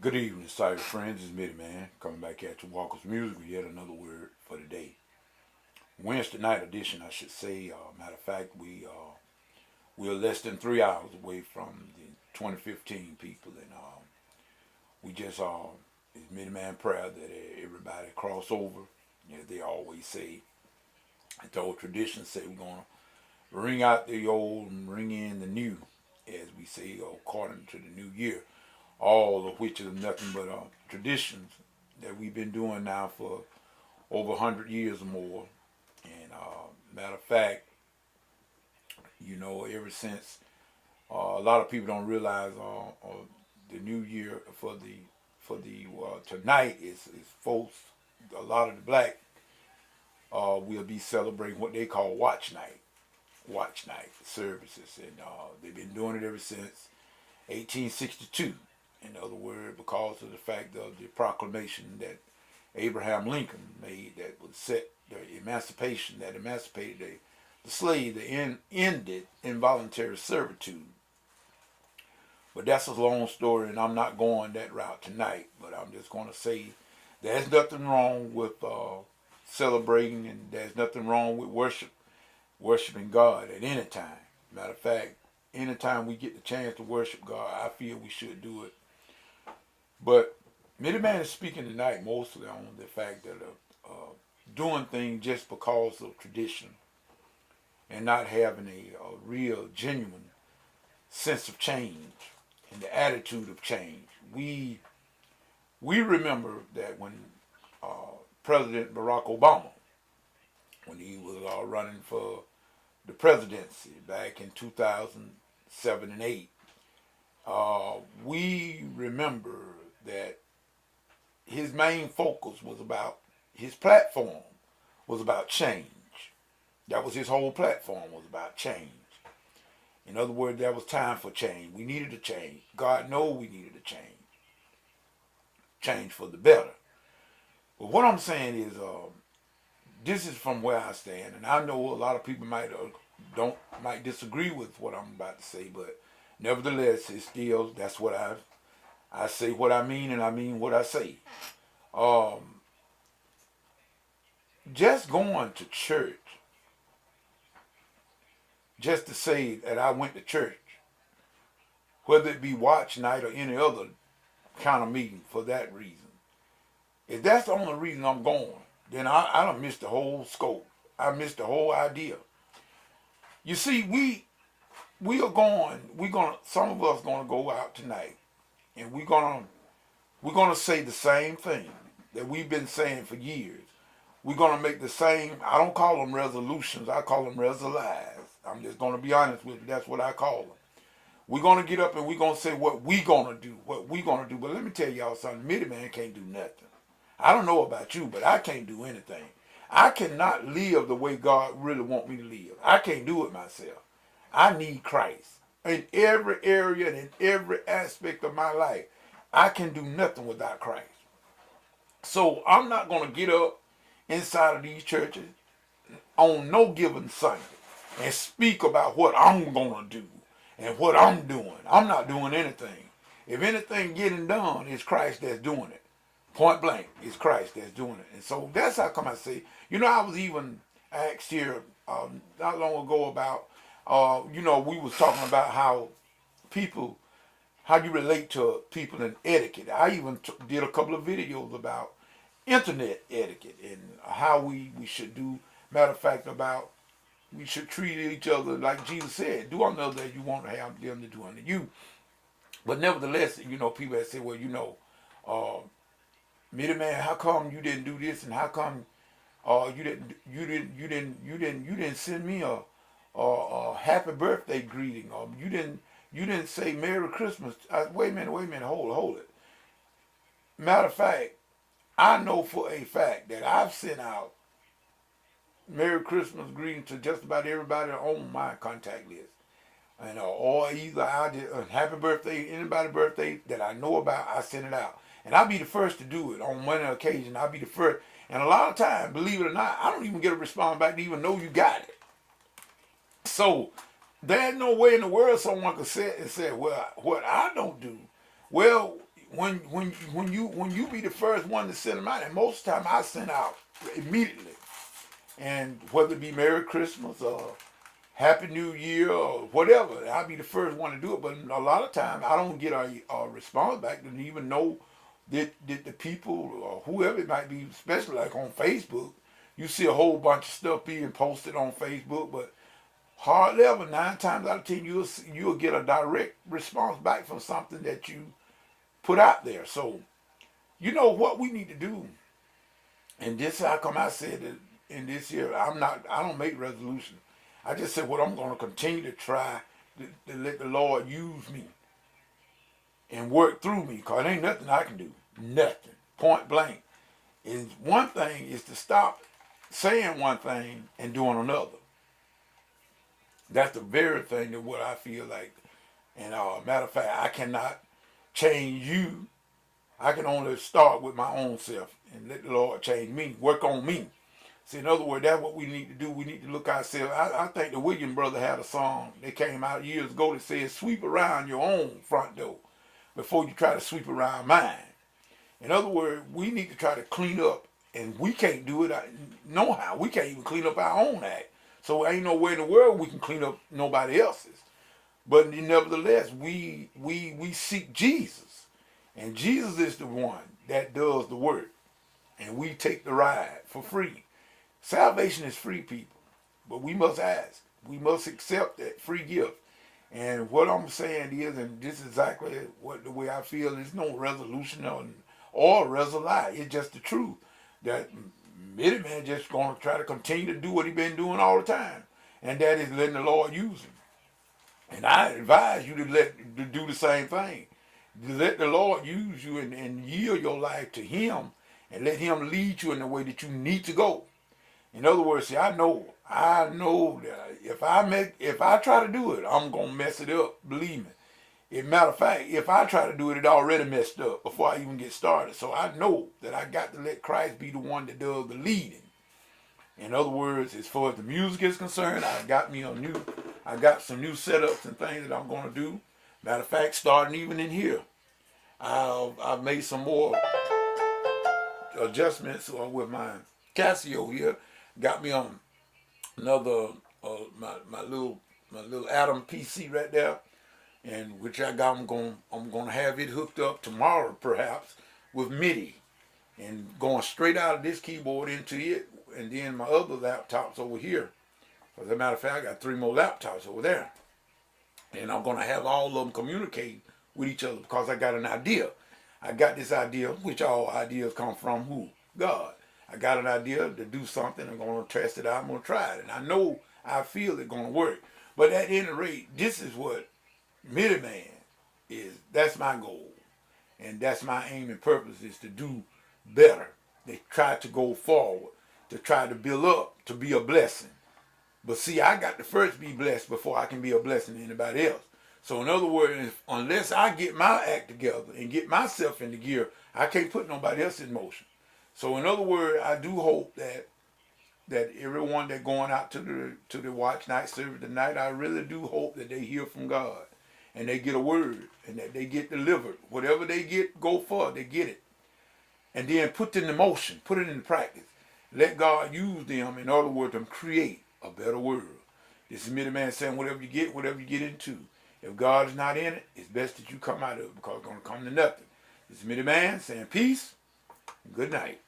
Good evening, cyber friends. It's Mitty Man coming back at you. Walker's Music with yet another word for the day. Wednesday night edition, I should say. Matter of fact, we're less than 3 hours away from the 2015 people, and we just it's Mitty Man prayer that everybody cross over. As they always say, the old tradition say we're gonna ring out the old and ring in the new, as we say, according to the new year. All of which is nothing but traditions that we've been doing now for over 100 years or more. And matter of fact, ever since a lot of people don't realize the new year for the tonight is folks. A lot of the black will be celebrating what they call watch night services, and they've been doing it ever since 1862. In other words, because of the fact of the proclamation that Abraham Lincoln made that would set the emancipation, that emancipated the slave, that ended involuntary servitude. But that's a long story, and I'm not going that route tonight. But I'm just going to say there's nothing wrong with celebrating, and there's nothing wrong with worshiping God at any time. Matter of fact, anytime we get the chance to worship God, I feel we should do it. But Mitty Man is speaking tonight mostly on the fact that doing things just because of tradition and not having a real, genuine sense of change and the attitude of change. We remember that when President Barack Obama, when he was running for the presidency back in 2007 and 8, we remember that his main focus was about his platform was about change. That was his whole platform was about change. In other words, there was time for change. We needed a change. God knows we needed a change for the better. But what I'm saying is, this is from where I stand, and I know a lot of people might disagree with what I'm about to say, but nevertheless, it's still that's what I say what I mean, and I mean what I say. Just going to church, just to say that I went to church, whether it be watch night or any other kind of meeting for that reason, if that's the only reason I'm going, then I don't miss the whole scope. I missed the whole idea. You see, some of us gonna go out tonight, and we're gonna say the same thing that we've been saying for years. We're gonna make the same. I don't call them resolutions. I call them resolutions. I'm just gonna be honest with you. That's what I call them. We're gonna get up and we're gonna say what we gonna do. But let me tell y'all something. Mitty Man can't do nothing. I don't know about you, but I can't do anything. I cannot live the way God really want me to live. I can't do it myself. I need Christ in every area and in every aspect of my life. I can do nothing without Christ. So I'm not going to get up inside of these churches on no given Sunday and speak about what I'm going to do and what I'm doing. I'm not doing anything. If anything getting done, it's Christ that's doing it. Point blank, it's Christ that's doing it. And so that's how come I say, I was even asked here not long ago about, we was talking about how you relate to people in etiquette. I even did a couple of videos about internet etiquette and how we should do, matter of fact, about we should treat each other like Jesus said, do unto others as you want to have them to do unto you. But nevertheless, people that say, well, Mitty Man, how come you didn't do this, and how come you didn't send me a happy birthday greeting, or you didn't say Merry Christmas. Wait a minute, hold it. Matter of fact, I know for a fact that I've sent out Merry Christmas greetings to just about everybody on my contact list. And or either I did happy birthday, anybody's birthday that I know about, I send it out. And I'll be the first to do it on one occasion. I'll be the first. And a lot of times, believe it or not, I don't even get a response back to even know you got it. So there's no way in the world someone could sit and say, well, what I don't do. Well, when you be the first one to send them out, and most of the time I send out immediately, and whether it be Merry Christmas or Happy New Year or whatever, I'll be the first one to do it. But a lot of times I don't get a response back to even know that the people or whoever it might be, especially like on Facebook, you see a whole bunch of stuff being posted on Facebook, but hardly ever, 9 times out of 10, you'll get a direct response back from something that you put out there. So, you know what we need to do, and this is how come I said that in this year, I don't make resolutions. I just said, well, I'm going to continue to try to let the Lord use me and work through me, because there ain't nothing I can do. Nothing. Point blank. Is one thing is to stop saying one thing and doing another. That's the very thing that what I feel like. And matter of fact, I cannot change you. I can only start with my own self and let the Lord change me, work on me. See, in other words, that's what we need to do. We need to look ourselves. I think the Williams brother had a song that came out years ago that says, sweep around your own front door before you try to sweep around mine. In other words, we need to try to clean up, and we can't do it no how. We can't even clean up our own act. So ain't no way in the world we can clean up nobody else's. But nevertheless, we seek Jesus. And Jesus is the one that does the work. And we take the ride for free. Salvation is free, people. But we must ask. We must accept that free gift. And what I'm saying is, and this is exactly what the way I feel, there's no resolution or resolution. It's just the truth. That Mitty Man just going to try to continue to do what he been doing all the time. And that is letting the Lord use him. And I advise you to do the same thing. To let the Lord use you and yield your life to him and let him lead you in the way that you need to go. In other words, see, I know that if I try to do it, I'm gonna mess it up. Believe me. As a matter of fact, if I try to do it, it already messed up before I even get started. So I know that I got to let Christ be the one that does the leading. In other words, as far as the music is concerned, I got some new setups and things that I'm gonna do. Matter of fact, starting even in here, I've made some more adjustments with my Casio here. Got me on another my little Atom PC right there, and which I'm gonna have it hooked up tomorrow perhaps with MIDI, and going straight out of this keyboard into it, and then my other laptops over here. As a matter of fact, I got 3 more laptops over there, and I'm gonna have all of them communicate with each other because I got an idea. I got this idea, which all ideas come from who? God. I got an idea to do something. I'm going to test it out. I'm going to try it. And I feel it's going to work. But at any rate, this is what Mitty Man is. That's my goal. And that's my aim and purpose, is to do better. They try to go forward, to try to build up, to be a blessing. But see, I got to first be blessed before I can be a blessing to anybody else. So in other words, unless I get my act together and get myself into gear, I can't put nobody else in motion. So in other words, I do hope that everyone that going out to the watch night service tonight, I really do hope that they hear from God and they get a word and that they get delivered. Whatever they get, go for it, they get it. And then put it in motion, put it in practice. Let God use them, in other words, to create a better world. This is Mitty Man saying, whatever you get into. If God is not in it, it's best that you come out of it, because it's going to come to nothing. This is Mitty Man saying peace and good night.